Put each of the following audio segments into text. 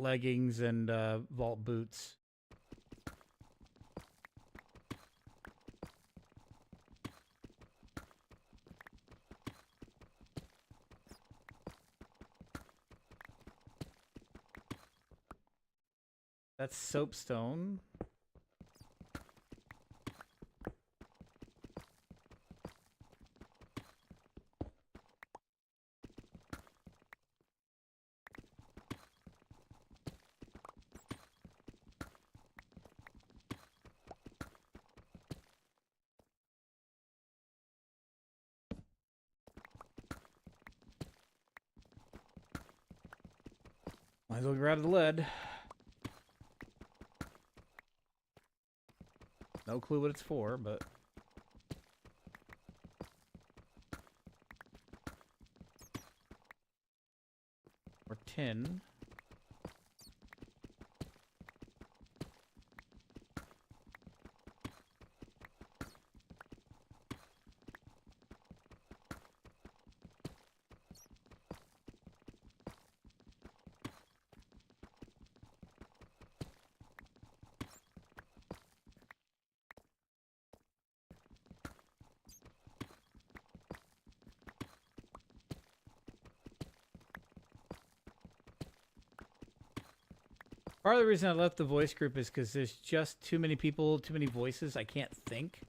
leggings and vault boots. That's soapstone. Might as well grab the lead. No clue what it's for, but... Or tin. Part of the reason I left the voice group is because there's just too many people, too many voices. I can't think.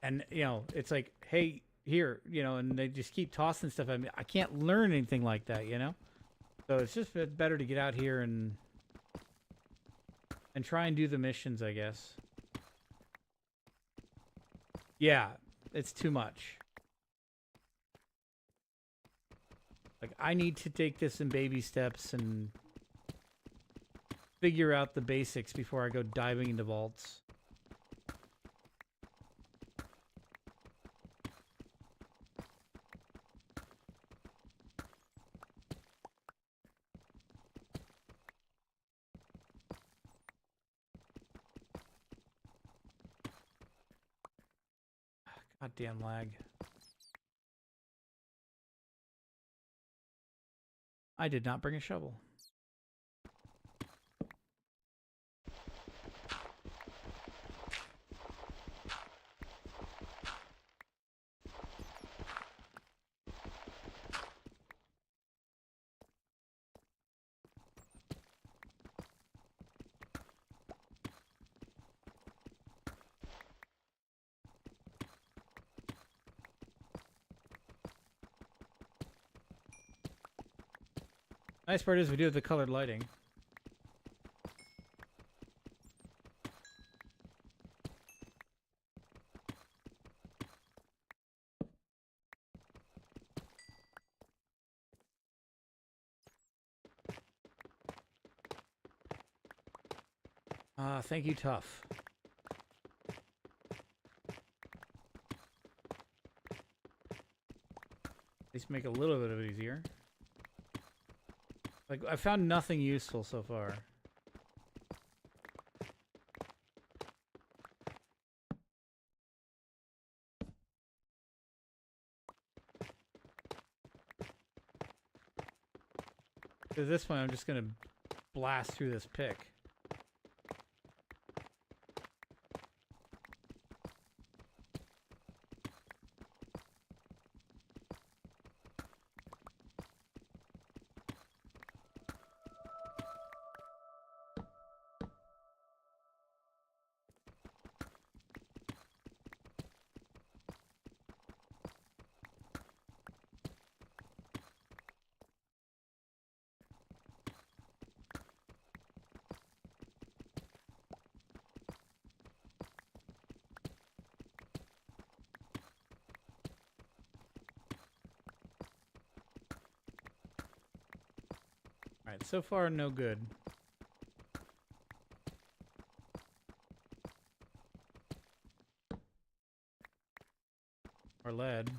And, you know, it's like, hey, here, you know, and they just keep tossing stuff at me. I can't learn anything like that, you know? So it's just better to get out here and try and do the missions, I guess. Yeah, it's too much. Like, I need to take this in baby steps and figure out the basics before I go diving into vaults. Goddamn lag. I did not bring a shovel. Nice part is we do have the colored lighting. Thank you, Tough. At least make a little bit of it easier. Like, I found nothing useful so far. At this point, I'm just gonna blast through this pick. Alright, so far no good. Or lead.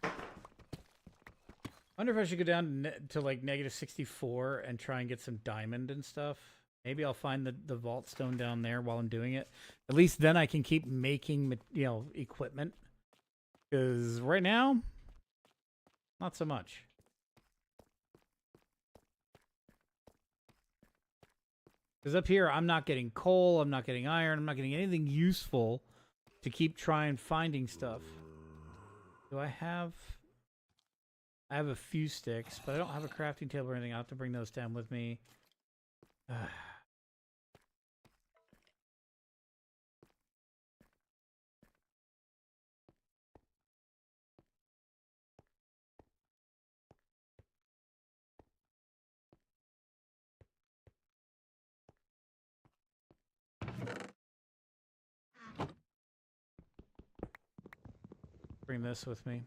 I wonder if I should go down to like -64 and try and get some diamond and stuff. Maybe I'll find the vault stone down there while I'm doing it. At least then I can keep making, equipment. Because right now, not so much. Because up here, I'm not getting coal, I'm not getting iron, I'm not getting anything useful to keep trying finding stuff. Do I have... I have a few sticks, but I don't have a crafting table or anything. I'll have to bring those down with me. Bring this with me.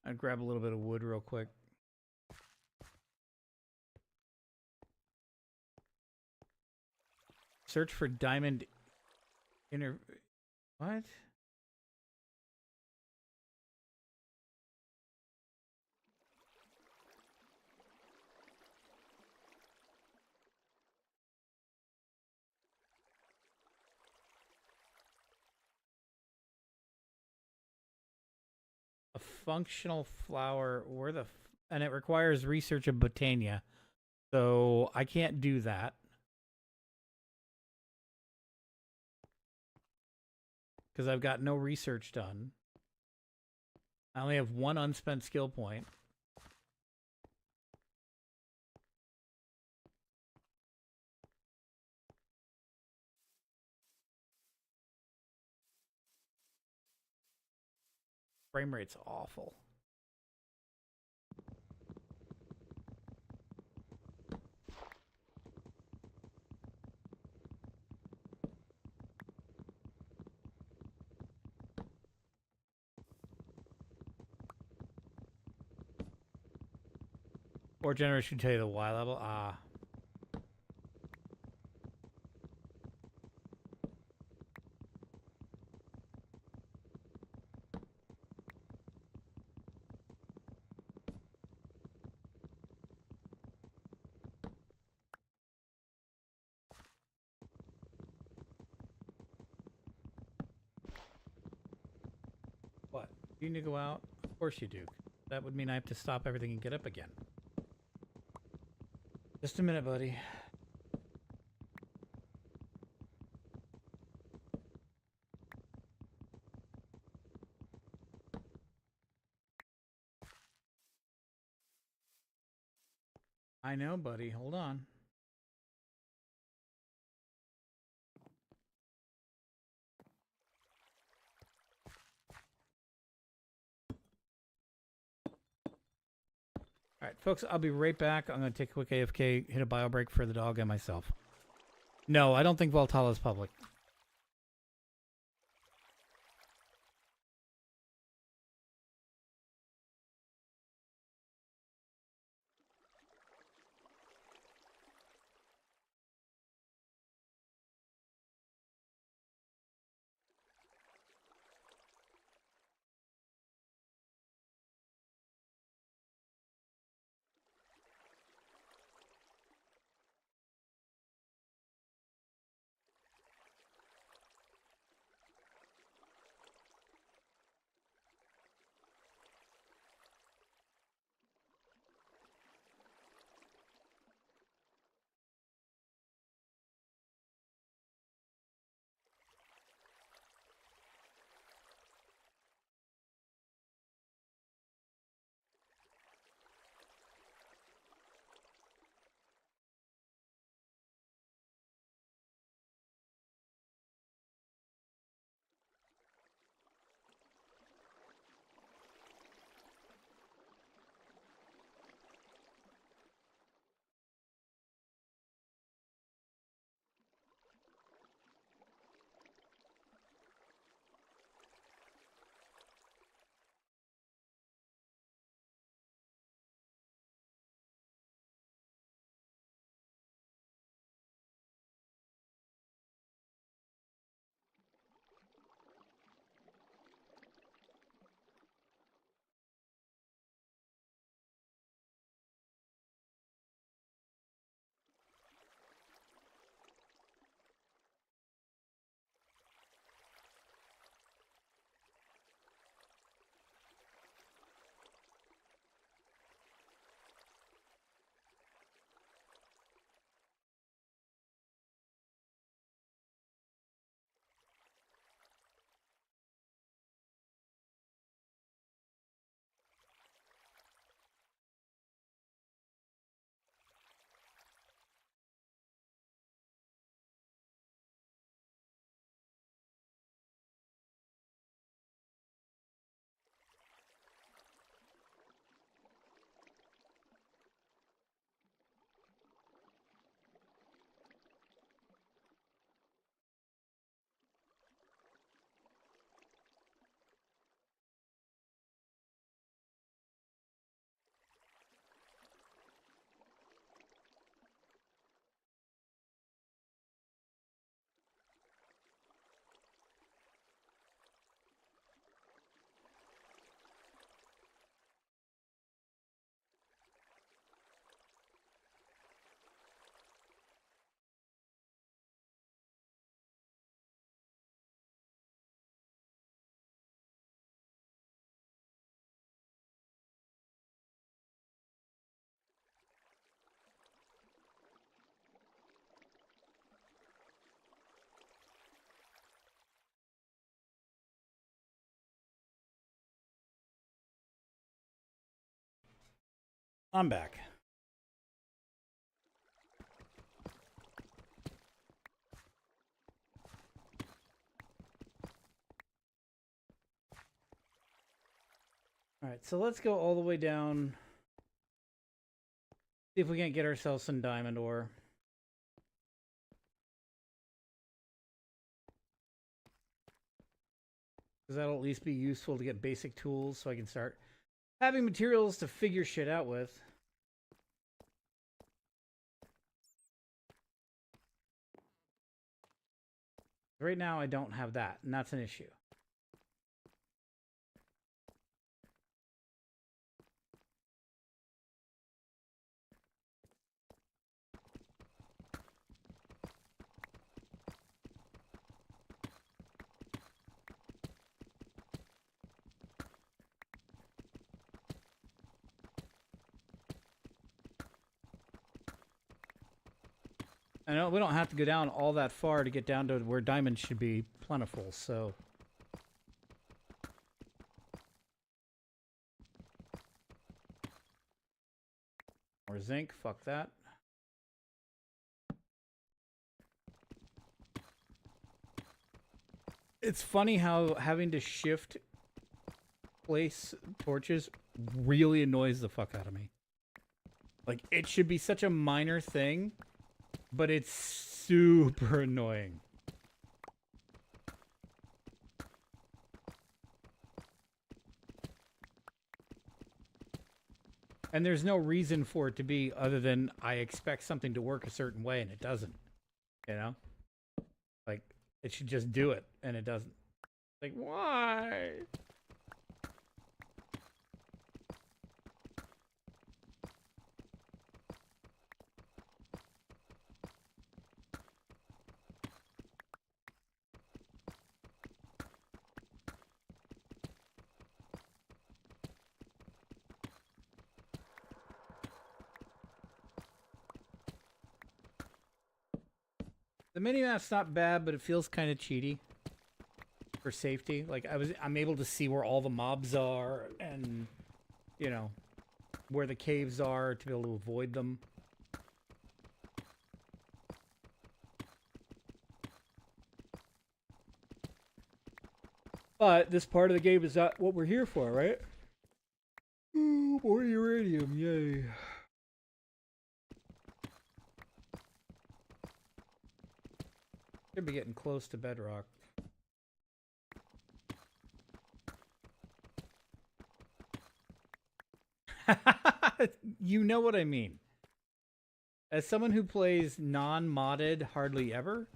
I'd grab a little bit of wood real quick. Search for diamond inner... What? A functional flower, where the and it requires research of botania, so I can't do that because I've got no research done. I only have one unspent skill point. Frame rate's awful. Or generation should tell you the Y level. Ah. What? You need to go out? Of course you do. That would mean I have to stop everything and get up again. Just a minute, buddy. I know, buddy. Hold on. All right, folks, I'll be right back. I'm going to take a quick AFK, hit a bio break for the dog and myself. No, I don't think Valhalla is public. I'm back. All right, so let's go all the way down. See if we can't get ourselves some diamond ore. Because that'll at least be useful to get basic tools so I can start having materials to figure shit out with. Right now, I don't have that, and that's an issue. I know we don't have to go down all that far to get down to where diamonds should be plentiful, so... More zinc, fuck that. It's funny how having to shift place torches really annoys the fuck out of me. Like, it should be such a minor thing, but it's super annoying. And there's no reason for it to be other than I expect something to work a certain way and it doesn't. You know? Like, it should just do it and it doesn't. Like, why? The minimap's not bad, but it feels kind of cheaty for safety. Like I'm able to see where all the mobs are and, you know, where the caves are to be able to avoid them. But this part of the game is not what we're here for, right? Ooh, more uranium, yay. Should be getting close to bedrock. You know what I mean. As someone who plays non-modded hardly ever,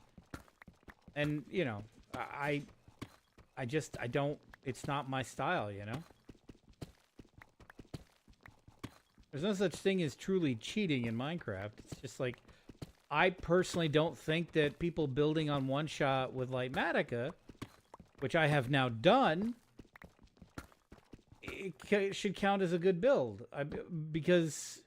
and, you know, I don't, it's not my style, you know? There's no such thing as truly cheating in Minecraft. It's just like, I personally don't think that people building on one shot with Lightmatica, which I have now done, it should count as a good build. Because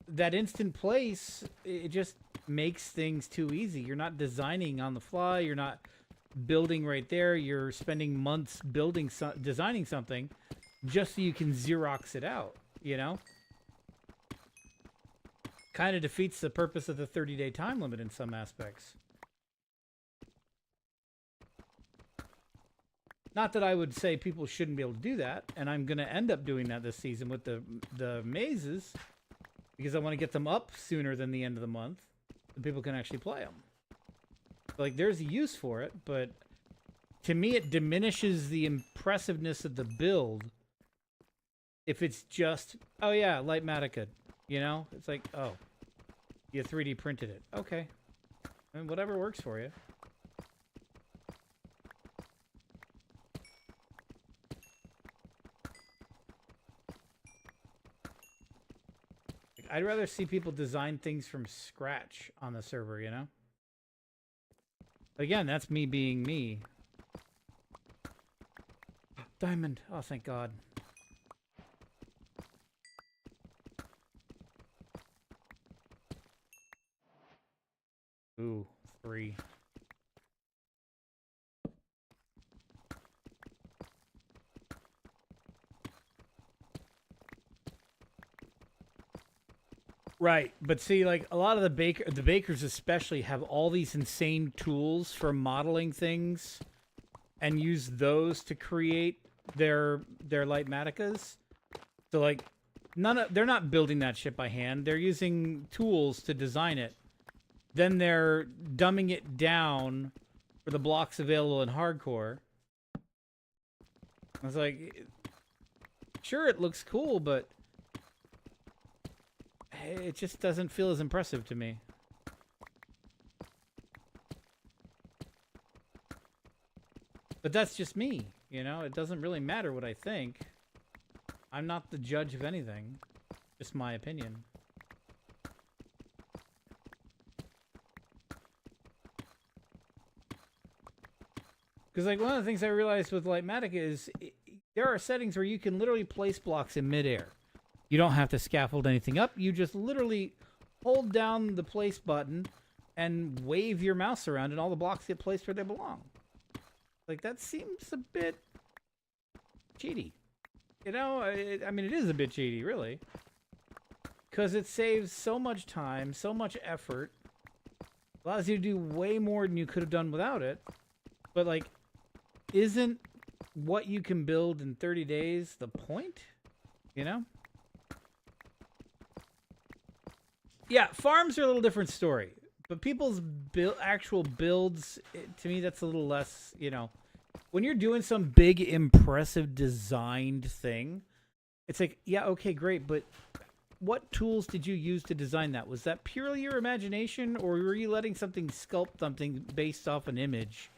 that instant place, it just makes things too easy. You're not designing on the fly. You're not building right there. You're spending months building, designing something just so you can Xerox it out, you know? Kind of defeats the purpose of the 30-day time limit in some aspects. Not that I would say people shouldn't be able to do that, and I'm going to end up doing that this season with the mazes, because I want to get them up sooner than the end of the month, so people can actually play them. Like, there's a use for it, but to me it diminishes the impressiveness of the build if it's just, oh yeah, Lightmatica, you know? It's like, oh, you 3D printed it. Okay. I mean, whatever works for you. Like, I'd rather see people design things from scratch on the server, you know? But again, that's me being me. Diamond. Oh, thank God. Ooh, 3. Right, but see, like a lot of the bakers especially have all these insane tools for modeling things, and use those to create their light maticas. So like, they're not building that shit by hand. They're using tools to design it. Then they're dumbing it down for the blocks available in hardcore. I was like, sure, it looks cool, but it just doesn't feel as impressive to me. But that's just me, you know? It doesn't really matter what I think. I'm not the judge of anything. Just my opinion. Because, like, one of the things I realized with Lightmatica is there are settings where you can literally place blocks in midair. You don't have to scaffold anything up. You just literally hold down the place button and wave your mouse around, and all the blocks get placed where they belong. Like, that seems a bit cheaty. You know, I mean, it is a bit cheaty, really. Because it saves so much time, so much effort. Allows you to do way more than you could have done without it. But, like, isn't what you can build in 30 days the point? You know? Yeah, farms are a little different story. But people's actual builds, to me, that's a little less, you know. When you're doing some big, impressive, designed thing, it's like, yeah, okay, great, but what tools did you use to design that? Was that purely your imagination, or were you letting something sculpt something based off an image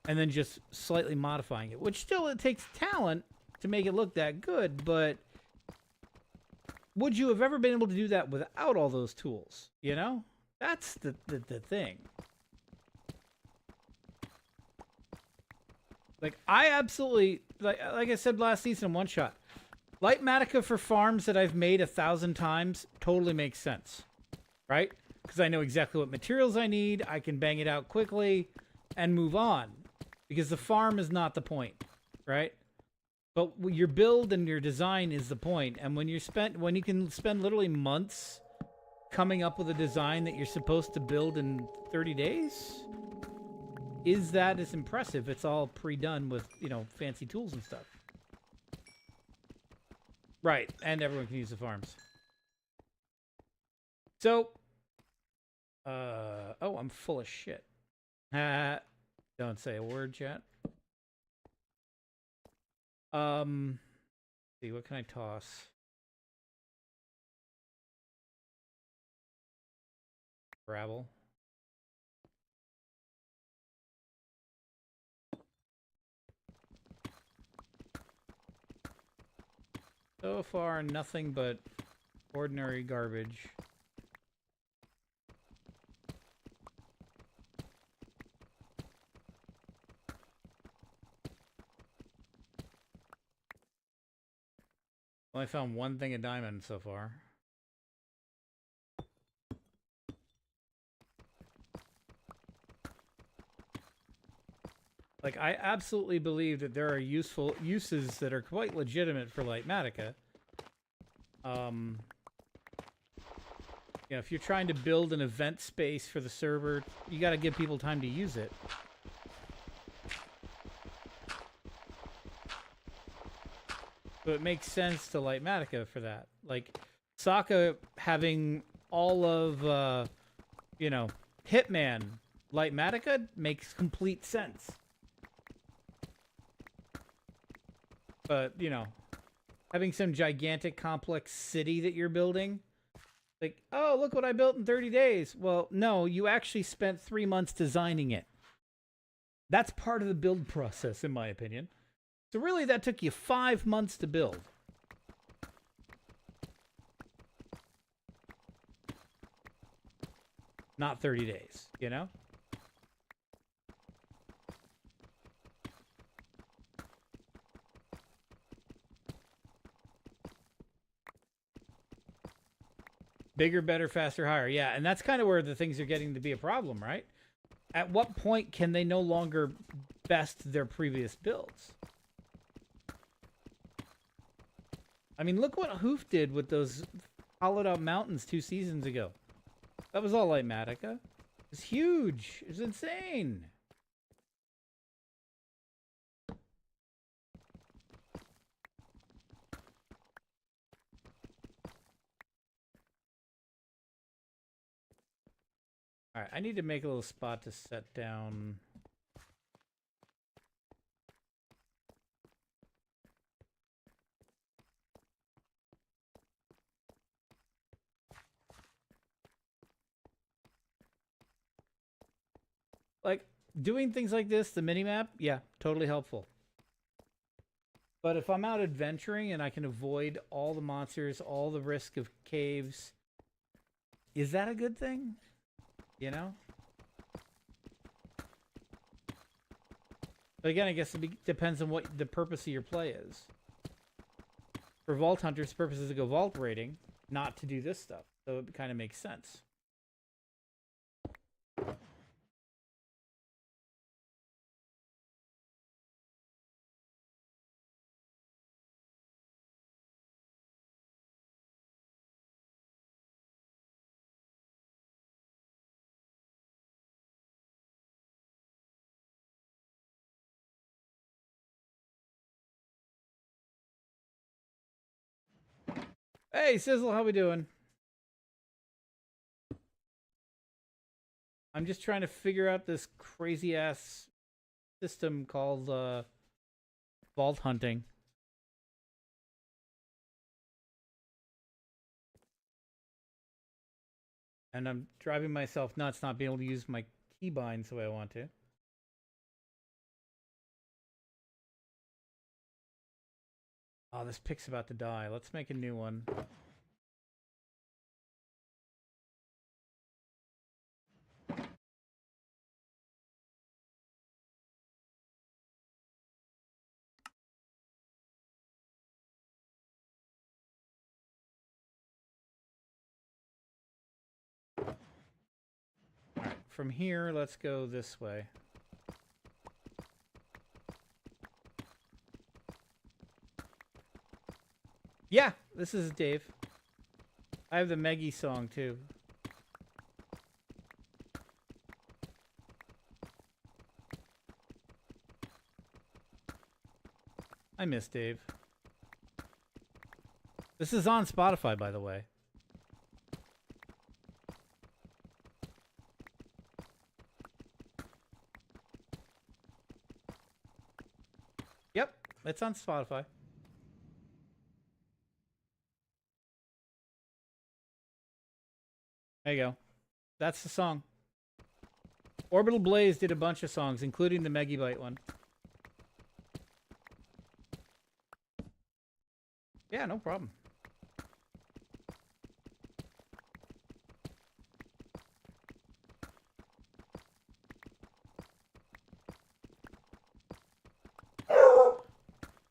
and then just slightly modifying it? Which still, it takes talent to make it look that good, but would you have ever been able to do that without all those tools, you know? That's the thing. Like, I absolutely, like I said last season in One Shot, Lightmatica for farms that I've made 1,000 times totally makes sense, right? Because I know exactly what materials I need, I can bang it out quickly, and move on. Because the farm is not the point, right? But your build and your design is the point. And when you can spend literally months coming up with a design that you're supposed to build in 30 days, is that as impressive? It's all pre-done with, you know, fancy tools and stuff. Right, and everyone can use the farms. So, oh, I'm full of shit. Don't say a word, chat. See, what can I toss? Gravel. So far, nothing but ordinary garbage. Well, I found one thing of diamond so far. Like, I absolutely believe that there are useful uses that are quite legitimate for Lightmatica. You know, if you're trying to build an event space for the server, you got to give people time to use it. So it makes sense to Lightmatica for that. Like, Sokka having all of, you know, Hitman Lightmatica makes complete sense. But, you know, having some gigantic complex city that you're building, like, oh, look what I built in 30 days. Well, no, you actually spent 3 months designing it. That's part of the build process, in my opinion. So really, that took you 5 months to build. Not 30 days, you know? Bigger, better, faster, higher. Yeah, and that's kind of where the things are getting to be a problem, right? At what point can they no longer best their previous builds? I mean, look what Hoof did with those hollowed out mountains 2 seasons ago. That was all Lightmatica. It's huge. It's insane. All right, I need to make a little spot to set down. Like, doing things like this, the mini-map, yeah, totally helpful. But if I'm out adventuring and I can avoid all the monsters, all the risk of caves, is that a good thing? You know? But again, I guess it depends on what the purpose of your play is. For Vault Hunters, the purpose is to go vault raiding, not to do this stuff. So it kind of makes sense. Hey, Sizzle, how we doing? I'm just trying to figure out this crazy-ass system called vault hunting. And I'm driving myself nuts not being able to use my keybinds the way I want to. Oh, this pick's about to die. Let's make a new one. Alright, from here, let's go this way. Yeah, this is Dave. I have the Meggy song, too. I miss Dave. This is on Spotify, by the way. Yep, it's on Spotify. There you go. That's the song. Orbital Blaze did a bunch of songs, including the Megabyte one. Yeah, no problem.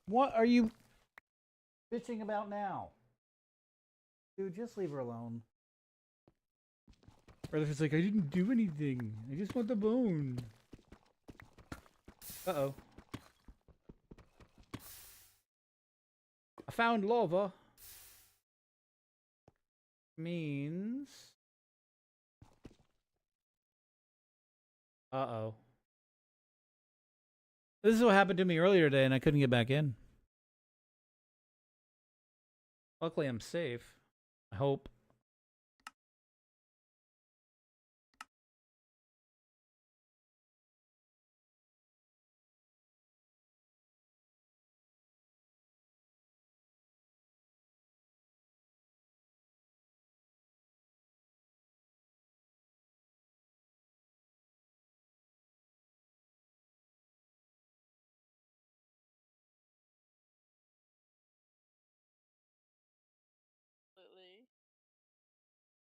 What are you bitching about now? Dude, just leave her alone. Or if it's like, I didn't do anything. I just want the bone. Uh-oh. I found lava. Means... Uh-oh. This is what happened to me earlier today and I couldn't get back in. Luckily I'm safe. I hope.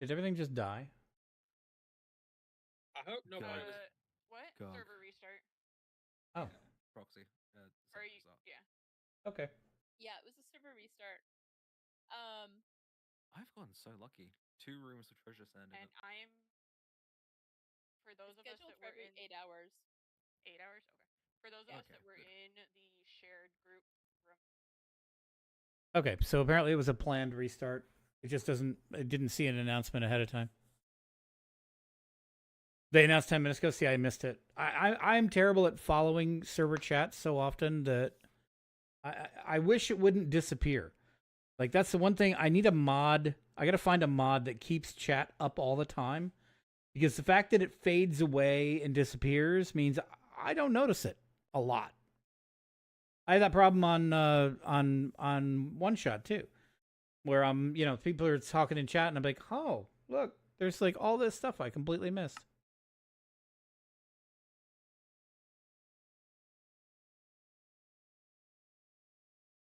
Did everything just die? I hope no. What? God. Server restart. Oh. Proxy. Are you? Yeah. Okay. Yeah, it was a server restart. I've gotten so lucky. 2 rooms with treasure sand in And it. I'm for those of us that were in 8 hours. 8 hours. Okay. For those of us that were good. in the shared group room. Okay, so apparently it was a planned restart. It just doesn't. It didn't see an announcement ahead of time. They announced 10 minutes ago. See, I missed it. I'm terrible at following server chats so often that I wish it wouldn't disappear. Like, that's the one thing. I need a mod. I got to find a mod that keeps chat up all the time. Because the fact that it fades away and disappears means I don't notice it a lot. I had that problem on One Shot too, where people are talking in chat and I'm like, oh, look, there's like all this stuff I completely missed.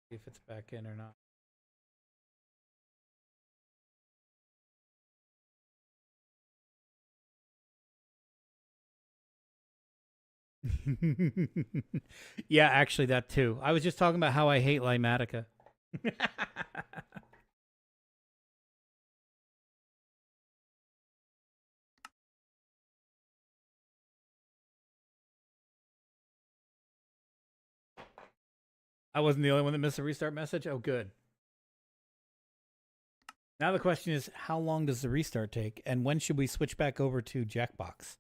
See if it's back in or not. Yeah, actually, that too. I was just talking about how I hate Limatica. I wasn't the only one that missed a restart message. Oh, good. Now the question is, how long does the restart take, and when should we switch back over to Jackbox?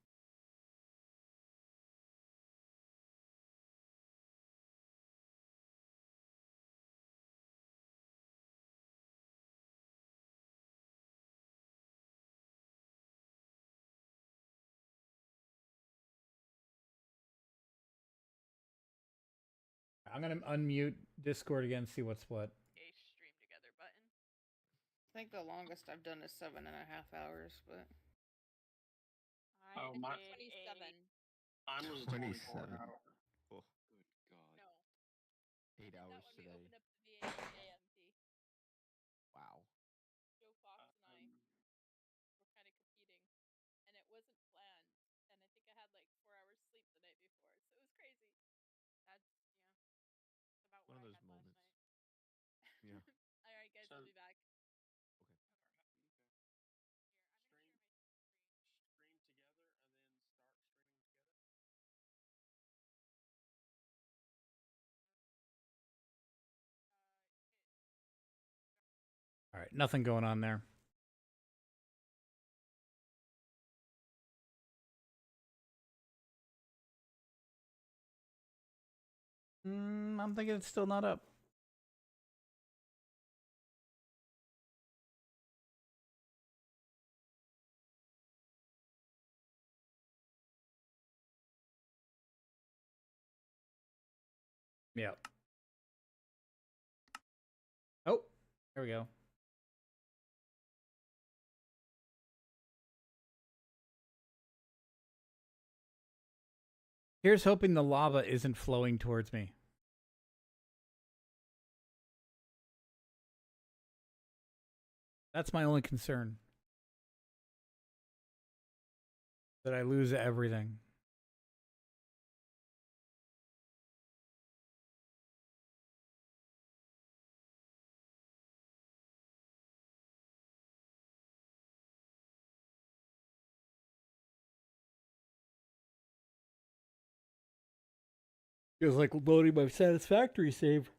I'm gonna unmute Discord again, see what's what. A stream together button. I think the longest I've done is 7.5 hours, but I Oh, my- did 27. Mine was 27. 24 hour. Oh, No. 8 hours That when we today. opened up the VA AMT. Wow. Joe Fox and I were kind of competing, and it wasn't planned. And I think I had like 4 hours sleep the night before, so it was crazy. That's it's about One what of I those had moments. last night. Yeah. All right, guys, So- I'll be back. Okay. Here, I'm gonna share my screen. Stream together and then start streaming together. All right, nothing going on there. I'm thinking it's still not up. Yep. Oh, there we go. Here's hoping the lava isn't flowing towards me. That's my only concern. That I lose everything. Feels like loading my satisfactory save.